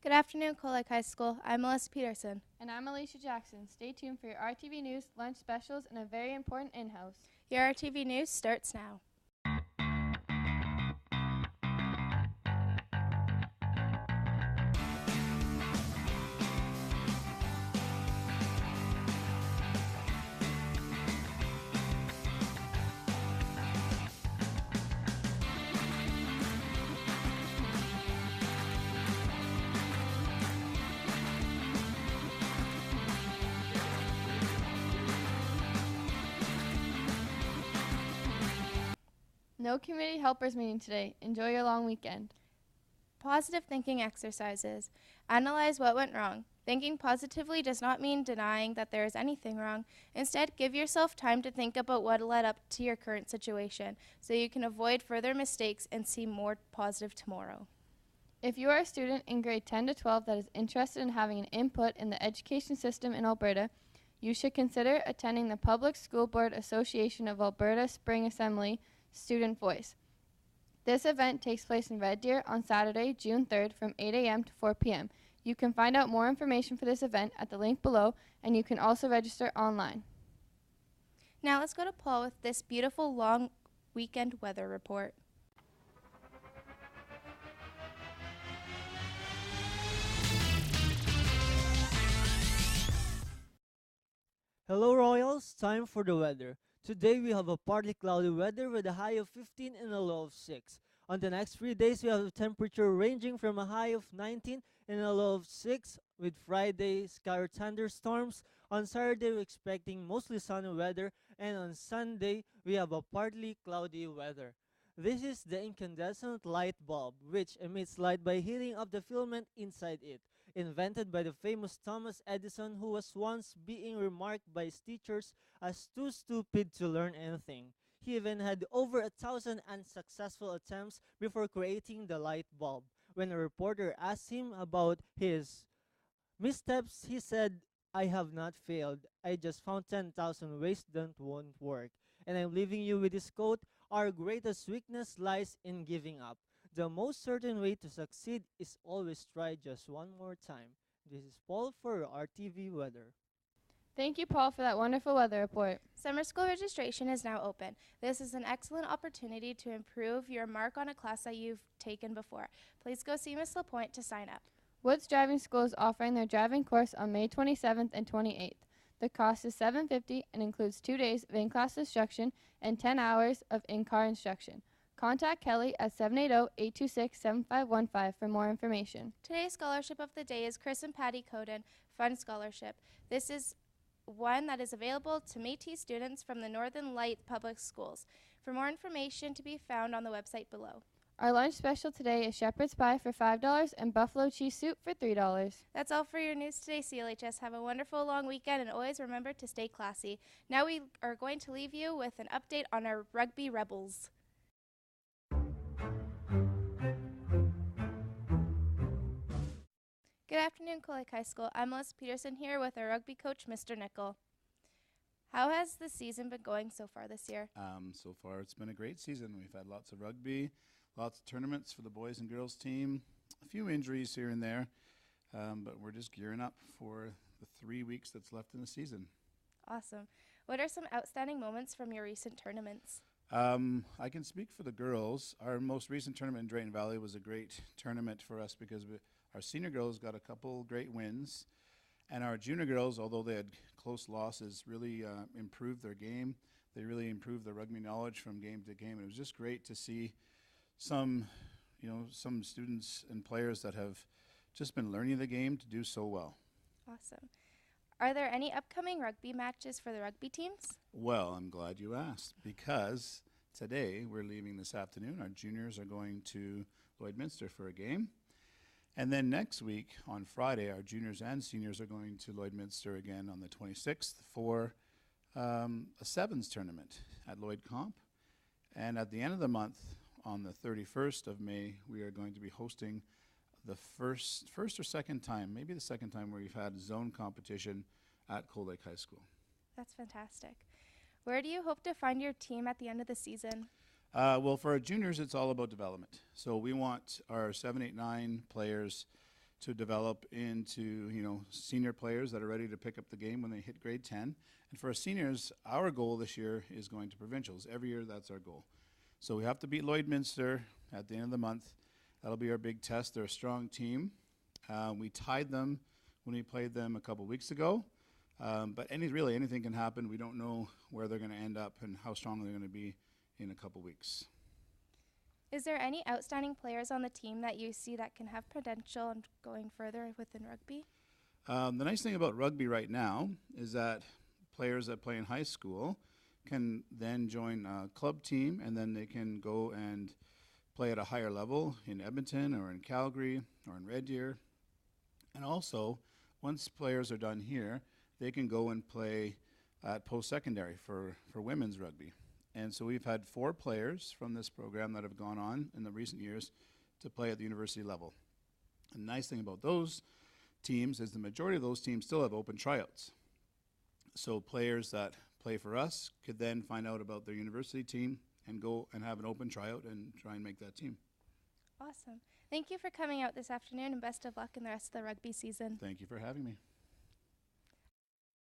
Good afternoon, Cold Lake High School. I'm Melissa Peterson. And I'm Alicia Jackson. Stay tuned for your RTV News, lunch specials, and a very important in-house. Your RTV News starts now. No community helpers meeting today. Enjoy your long weekend. Positive thinking exercises. Analyze what went wrong. Thinking positively does not mean denying that there is anything wrong. Instead, give yourself time to think about what led up to your current situation so you can avoid further mistakes and see more positive tomorrow. If you are a student in grade 10 to 12 that is interested in having an input in the education system in Alberta, you should consider attending the Public School Board Association of Alberta Spring Assembly Student Voice. This event takes place in Red Deer on Saturday, June 3rd from 8 a.m. to 4 p.m. You can find out more information for this event at the link below, and you can also register online. Now let's go to Paul with this beautiful long weekend weather report. Hello Royals, time for the weather. Today we have a partly cloudy weather with a high of 15 and a low of 6. On the next 3 days we have a temperature ranging from a high of 19 and a low of 6 with Friday scattered thunderstorms. On Saturday we're expecting mostly sunny weather, and on Sunday we have a partly cloudy weather. This is the incandescent light bulb, which emits light by heating up the filament inside it. Invented by the famous Thomas Edison, who was once being remarked by his teachers as too stupid to learn anything. He even had over 1,000 unsuccessful attempts before creating the light bulb. When a reporter asked him about his missteps, he said, "I have not failed. I just found 10,000 ways that won't work." And I'm leaving you with this quote: "Our greatest weakness lies in giving up. The most certain way to succeed is always try just one more time." This is Paul for RTV Weather. Thank you, Paul, for that wonderful weather report. Summer school registration is now open. This is an excellent opportunity to improve your mark on a class that you've taken before. Please go see Ms. LaPointe to sign up. Woods Driving School is offering their driving course on May 27th and 28th. The cost is $750 and includes 2 days of in-class instruction and 10 hours of in-car instruction. Contact Kelly at 780-826-7515 for more information. Today's scholarship of the day is Chris and Patty Coden Fund Scholarship. This is one that is available to Métis students from the Northern Light Public Schools. For more information to be found on the website below. Our lunch special today is shepherd's pie for $5 and buffalo cheese soup for $3. That's all for your news today, CLHS. Have a wonderful long weekend, and always remember to stay classy. Now we are going to leave you with an update on our Rugby Rebels. Good afternoon, Cold Lake High School. I'm Melissa Peterson here with our rugby coach, Mr. Nichol. How has the season been going so far this year? So far, it's been a great season. We've had lots of rugby, lots of tournaments for the boys and girls team, a few injuries here and there, but we're just gearing up for the 3 weeks that's left in the season. Awesome. What are some outstanding moments from your recent tournaments? I can speak for the girls. Our most recent tournament in Drayton Valley was a great tournament for us because our senior girls got a couple great wins, and our junior girls, although they had close losses, really improved their game. They really improved their rugby knowledge from game to game. It was just great to see some students and players that have just been learning the game to do so well. Awesome. Are there any upcoming rugby matches for the rugby teams? Well, I'm glad you asked, because today we're leaving this afternoon. Our juniors are going to Lloydminster for a game. And then next week, on Friday, our juniors and seniors are going to Lloydminster again on the 26th for a sevens tournament at Lloyd Comp. And at the end of the month, on the 31st of May, we are going to be hosting the first or second time, maybe the second time, where we've had zone competition at Cold Lake High School. That's fantastic. Where do you hope to find your team at the end of the season? Well, for our juniors, it's all about development. So we want our 7, 8, 9 players to develop into, senior players that are ready to pick up the game when they hit grade 10. And for our seniors, our goal this year is going to provincials. Every year, that's our goal. So we have to beat Lloydminster at the end of the month. That'll be our big test. They're a strong team. We tied them when we played them a couple weeks ago. But anything can happen. We don't know where they're going to end up and how strong they're going to be in a couple weeks. Is there any outstanding players on the team that you see that can have potential and going further within rugby? The nice thing about rugby right now is that players that play in high school can then join a club team, and then they can go and play at a higher level in Edmonton or in Calgary or in Red Deer. And also, once players are done here, they can go and play at post-secondary for women's rugby. And so we've had 4 players from this program that have gone on in the recent years to play at the university level. And the nice thing about those teams is the majority of those teams still have open tryouts. So players that play for us could then find out about their university team and go and have an open tryout and try and make that team. Awesome. Thank you for coming out this afternoon, and best of luck in the rest of the rugby season. Thank you for having me.